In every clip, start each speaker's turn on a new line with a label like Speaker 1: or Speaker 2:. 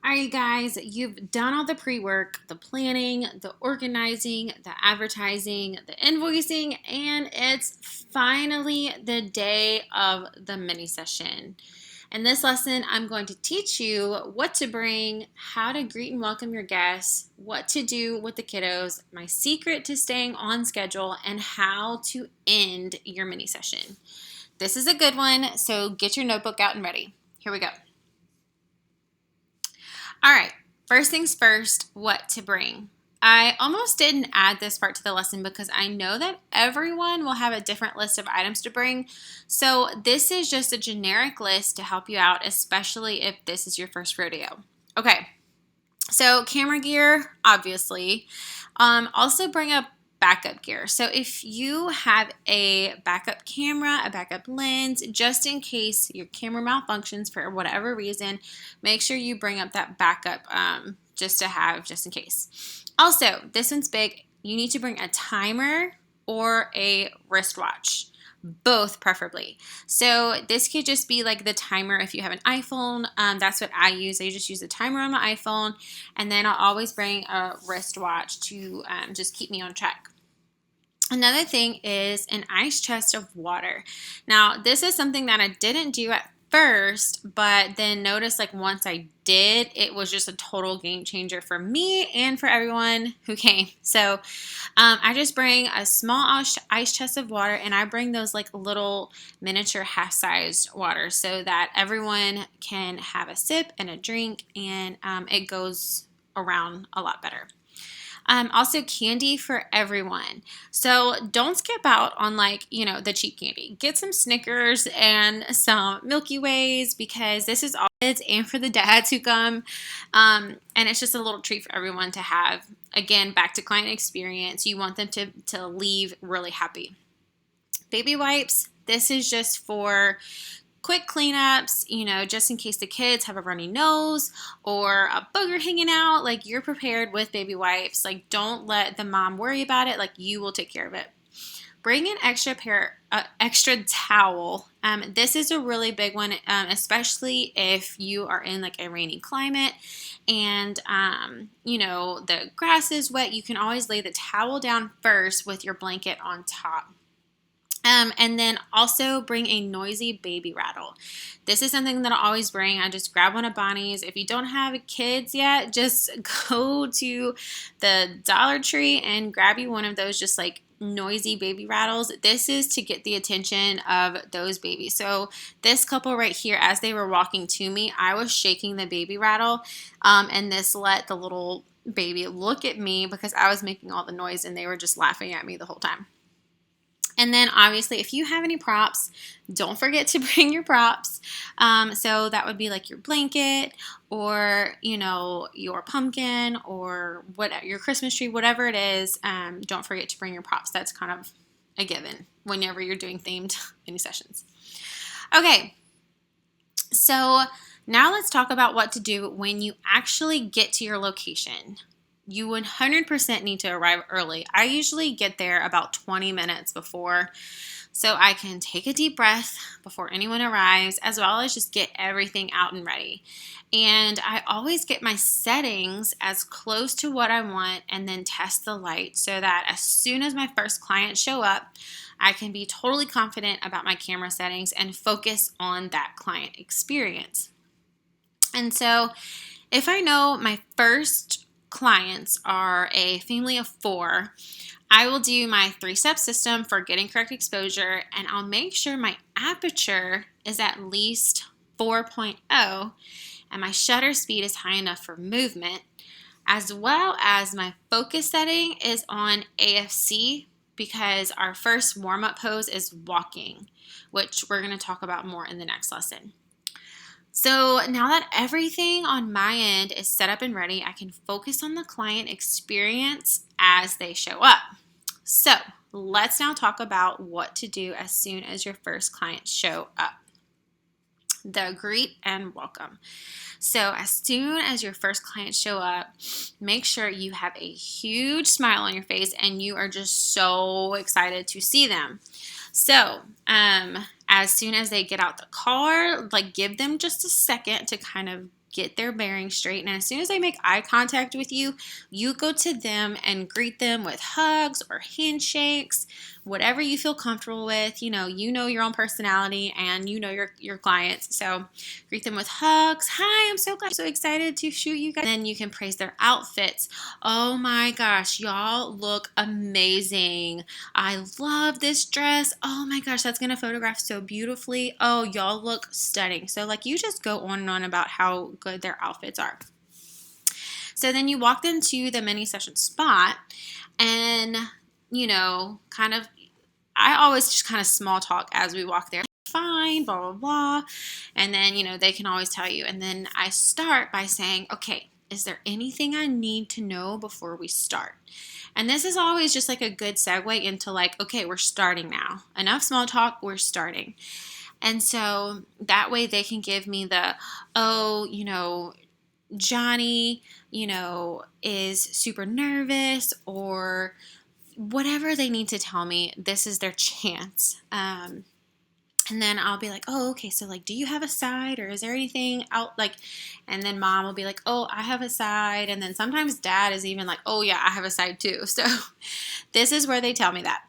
Speaker 1: All right, guys, you've done all the pre-work, the planning, the organizing, the advertising, the invoicing, and it's finally the day of the mini session. In this lesson, I'm going to teach you what to bring, how to greet and welcome your guests, what to do with the kiddos, my secret to staying on schedule, and how to end your mini session. This is a good one, so get your notebook out and ready. Here we go. All right, first things first, what to bring. I almost didn't add this part to the lesson because I know that everyone will have a different list of items to bring. So this is just a generic list to help you out, especially if this is your first rodeo. Okay, so camera gear, obviously. Also bring up backup gear. So if you have a backup camera, a backup lens, just in case your camera malfunctions for whatever reason, make sure you bring up that backup just in case. Also, this one's big. You need to bring a timer or a wristwatch. Both preferably. So this could just be like the timer if you have an iPhone. That's what I use. I just use the timer on my iPhone, and then I'll always bring a wristwatch to just keep me on track. Another thing is an ice chest of water. Now, this is something that I didn't do at first, but then notice like once I did, it was just a total game changer for me and for everyone who came. So I just bring a small ice chest of water, and I bring those like little miniature half-sized water so that everyone can have a sip and a drink, and it goes around a lot better. Also candy for everyone. So don't skip out on the cheap candy. Get some Snickers and some Milky Ways because this is all kids and for the dads who come. And it's just a little treat for everyone to have. Again, back to client experience. You want them to leave really happy. Baby wipes. This is just for quick cleanups, just in case the kids have a runny nose or a booger hanging out, like you're prepared with baby wipes. Like don't let the mom worry about it, like you will take care of it. Bring an extra towel. This is a really big one, especially if you are in like a rainy climate and, the grass is wet. You can always lay the towel down first with your blanket on top. And then also bring a noisy baby rattle. This is something that I always bring. I just grab one of Bonnie's. If you don't have kids yet, just go to the Dollar Tree and grab you one of those just like noisy baby rattles. This is to get the attention of those babies. So this couple right here, as they were walking to me, I was shaking the baby rattle, and this let the little baby look at me because I was making all the noise and they were just laughing at me the whole time. And then obviously if you have any props, don't forget to bring your props. So that would be like your blanket or, your pumpkin or your Christmas tree, whatever it is. Don't forget to bring your props. That's kind of a given whenever you're doing themed mini sessions. Okay, so now let's talk about what to do when you actually get to your location. You 100% need to arrive early. I usually get there about 20 minutes before so I can take a deep breath before anyone arrives, as well as just get everything out and ready. And I always get my settings as close to what I want and then test the light so that as soon as my first clients show up, I can be totally confident about my camera settings and focus on that client experience. And so if I know my first clients are a family of 4, I will do my 3-step system for getting correct exposure, and I'll make sure my aperture is at least 4.0 and my shutter speed is high enough for movement, as well as my focus setting is on AFC because our first warm-up pose is walking, which we're going to talk about more in the next lesson. So now that everything on my end is set up and ready, I can focus on the client experience as they show up. So let's now talk about what to do as soon as your first clients show up. The greet and welcome. So as soon as your first clients show up, make sure you have a huge smile on your face and you are just so excited to see them. So as soon as they get out the car, give them just a second to kind of get their bearings straight. And as soon as they make eye contact with you, you go to them and greet them with hugs or handshakes, whatever you feel comfortable with. You know your own personality and you know your clients. So greet them with hugs. Hi, I'm so glad, so excited to shoot you guys. Then you can praise their outfits. Oh my gosh, y'all look amazing. I love this dress. Oh my gosh, that's gonna photograph so beautifully. Oh, y'all look stunning. So like you just go on and on about how good their outfits are. So then you walk them to the mini session spot and, I always just kind of small talk as we walk there. Fine, blah, blah, blah. And then, they can always tell you. And then I start by saying, okay, is there anything I need to know before we start? And this is always just like a good segue into like, okay, we're starting now. Enough small talk, we're starting. And so that way they can give me the, Johnny, is super nervous or whatever they need to tell me. This is their chance. And then I'll be like, oh, okay, so like, do you have a side or is there anything out like, and then mom will be like, oh, I have a side. And then sometimes dad is even like, oh yeah, I have a side too. So this is where they tell me that.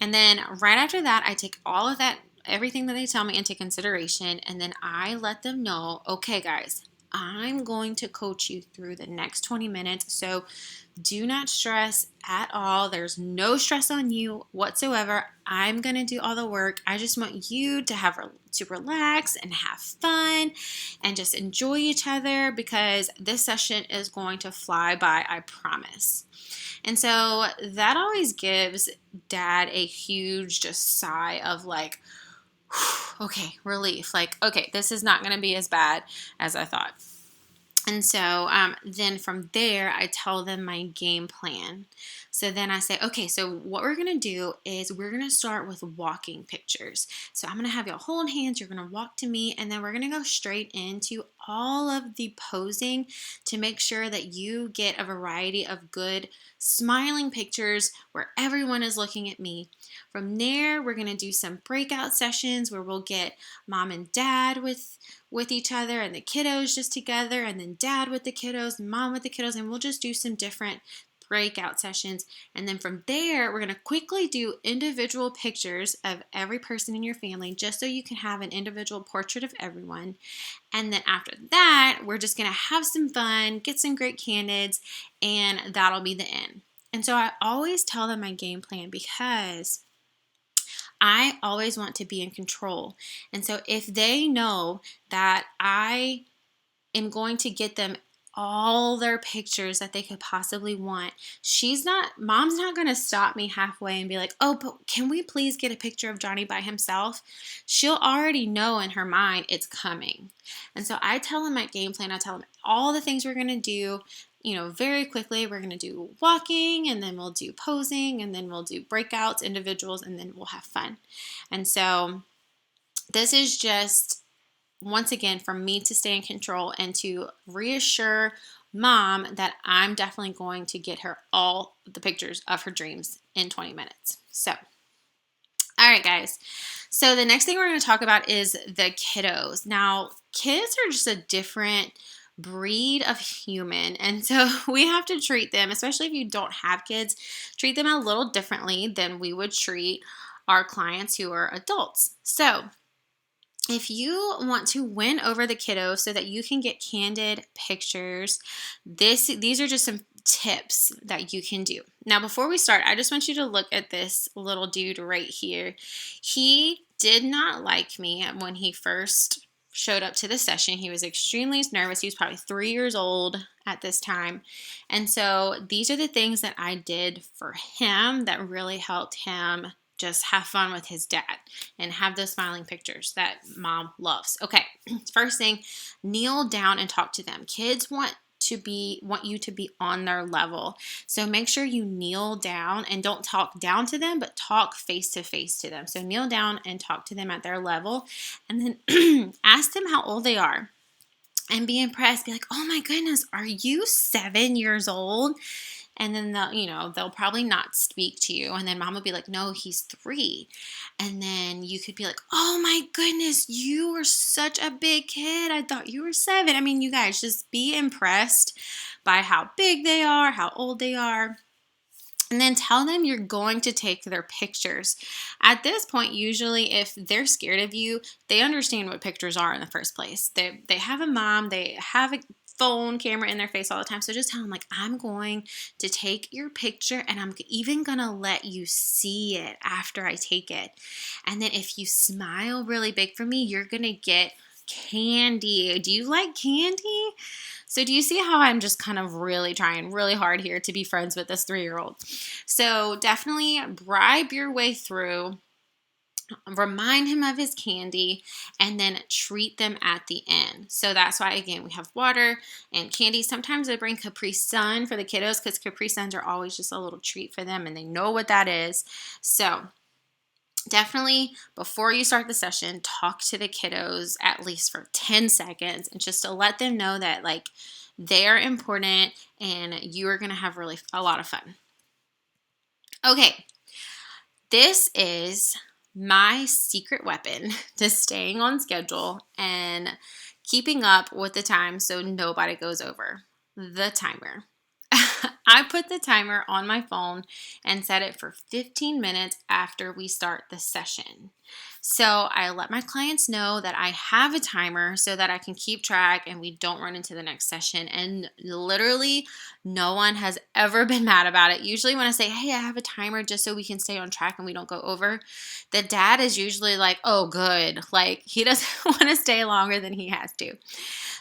Speaker 1: And then right after that, I take all of that, everything that they tell me into consideration. And then I let them know, okay, guys, I'm going to coach you through the next 20 minutes. So do not stress at all. There's no stress on you whatsoever. I'm going to do all the work. I just want you to relax and have fun and just enjoy each other because this session is going to fly by, I promise. And so that always gives dad a huge just sigh of like, okay, relief. Like, okay, this is not going to be as bad as I thought. And so then from there, I tell them my game plan. So then I say, okay, so what we're going to do is we're going to start with walking pictures. So I'm going to have y'all hold hands. You're going to walk to me, and then we're going to go straight into all of the posing to make sure that you get a variety of good smiling pictures where everyone is looking at me. From there, we're going to do some breakout sessions where we'll get mom and dad with each other and the kiddos just together, and then dad with the kiddos, mom with the kiddos, and we'll just do some different breakout sessions. And then from there, we're going to quickly do individual pictures of every person in your family just so you can have an individual portrait of everyone. And then after that, we're just going to have some fun, get some great candids, and that'll be the end. And so I always tell them my game plan because I always want to be in control. And so if they know that I am going to get them all their pictures that they could possibly want, mom's not going to stop me halfway and be like, oh, but can we please get a picture of Johnny by himself? She'll already know in her mind it's coming. And so I tell them my game plan. I tell them all the things we're going to do. Very quickly, we're going to do walking, and then we'll do posing, and then we'll do breakouts, individuals, and then we'll have fun. And so this is just, once again, for me to stay in control and to reassure mom that I'm definitely going to get her all the pictures of her dreams in 20 minutes. So, all right, guys. So the next thing we're going to talk about is the kiddos. Now, kids are just a different breed of human, and so we have to treat them, especially if you don't have kids, treat them a little differently than we would treat our clients who are adults. So if you want to win over the kiddos so that you can get candid pictures, these are just some tips that you can do. Now, before we start, I just want you to look at this little dude right here. He did not like me when he first showed up to the session. He was extremely nervous. He was probably 3 years old at this time. And so these are the things that I did for him that really helped him just have fun with his dad and have those smiling pictures that mom loves. Okay, first thing, kneel down and talk to them. Kids want you to be on their level. So make sure you kneel down and don't talk down to them, but talk face to face to them. So kneel down and talk to them at their level, and then ask them how old they are and be impressed. Be like, oh my goodness, are you 7 years old? And then they'll probably not speak to you. And then mom will be like, no, he's 3. And then you could be like, oh my goodness, you were such a big kid. I thought you were 7. I mean, you guys just be impressed by how big they are, how old they are. And then tell them you're going to take their pictures. At this point, usually if they're scared of you, they understand what pictures are in the first place. They have a mom, they have a phone camera in their face all the time. So just tell them, like, I'm going to take your picture and I'm even going to let you see it after I take it. And then if you smile really big for me, you're going to get candy. Do you like candy? So do you see how I'm just kind of really trying really hard here to be friends with this 3-year-old? So definitely bribe your way through, remind him of his candy, and then treat them at the end. So that's why, again, we have water and candy. Sometimes I bring Capri Sun for the kiddos because Capri Suns are always just a little treat for them and they know what that is. So definitely, before you start the session, talk to the kiddos at least for 10 seconds and just to let them know that, like, they're important and you are going to have really a lot of fun. Okay, this is my secret weapon to staying on schedule and keeping up with the time so nobody goes over: the timer. I put the timer on my phone and set it for 15 minutes after we start the session. So I let my clients know that I have a timer so that I can keep track and we don't run into the next session. And literally no one has ever been mad about it. Usually when I say, hey, I have a timer just so we can stay on track and we don't go over, the dad is usually like, oh, good. Like, he doesn't want to stay longer than he has to.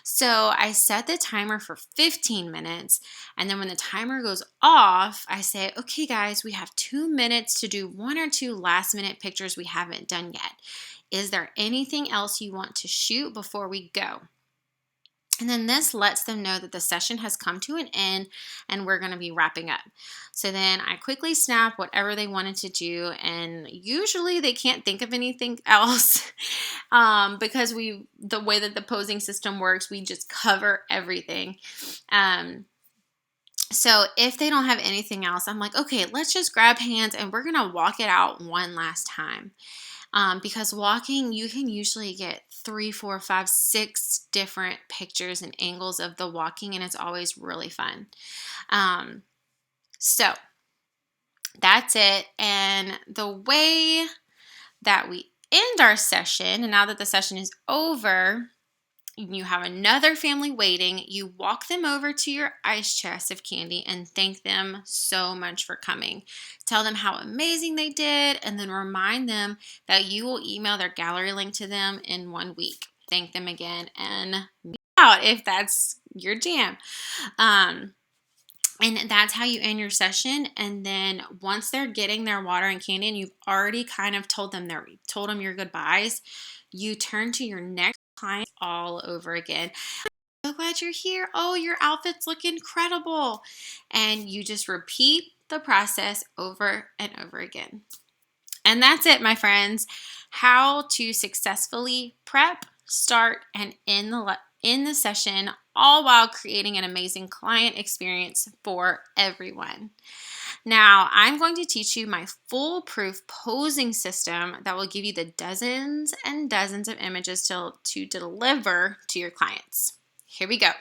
Speaker 1: So I set the timer for 15 minutes, and then when the timer goes off, I say, okay, guys, we have 2 minutes to do 1 or 2 last-minute pictures we haven't done yet. Is there anything else you want to shoot before we go? And then this lets them know that the session has come to an end and we're going to be wrapping up. So then I quickly snap whatever they wanted to do, and usually they can't think of anything else because the way that the posing system works, we just cover everything. So if they don't have anything else, I'm like, okay, let's just grab hands and we're going to walk it out one last time. Because walking, you can usually get 3, 4, 5, 6 different pictures and angles of the walking, and it's always really fun. So that's it. And the way that we end our session, and now that the session is over, you have another family waiting, you walk them over to your ice chest of candy and thank them so much for coming. Tell them how amazing they did, and then remind them that you will email their gallery link to them in 1 week. Thank them again and be out if that's your jam. And that's how you end your session. And then once they're getting their water and candy and you've already kind of told them your goodbyes, you turn to your next client all over again. I'm so glad you're here. Oh, your outfits look incredible. And you just repeat the process over and over again. And that's it, my friends. How to successfully prep, start, and end the session, all while creating an amazing client experience for everyone. Now, I'm going to teach you my foolproof posing system that will give you the dozens and dozens of images to deliver to your clients. Here we go.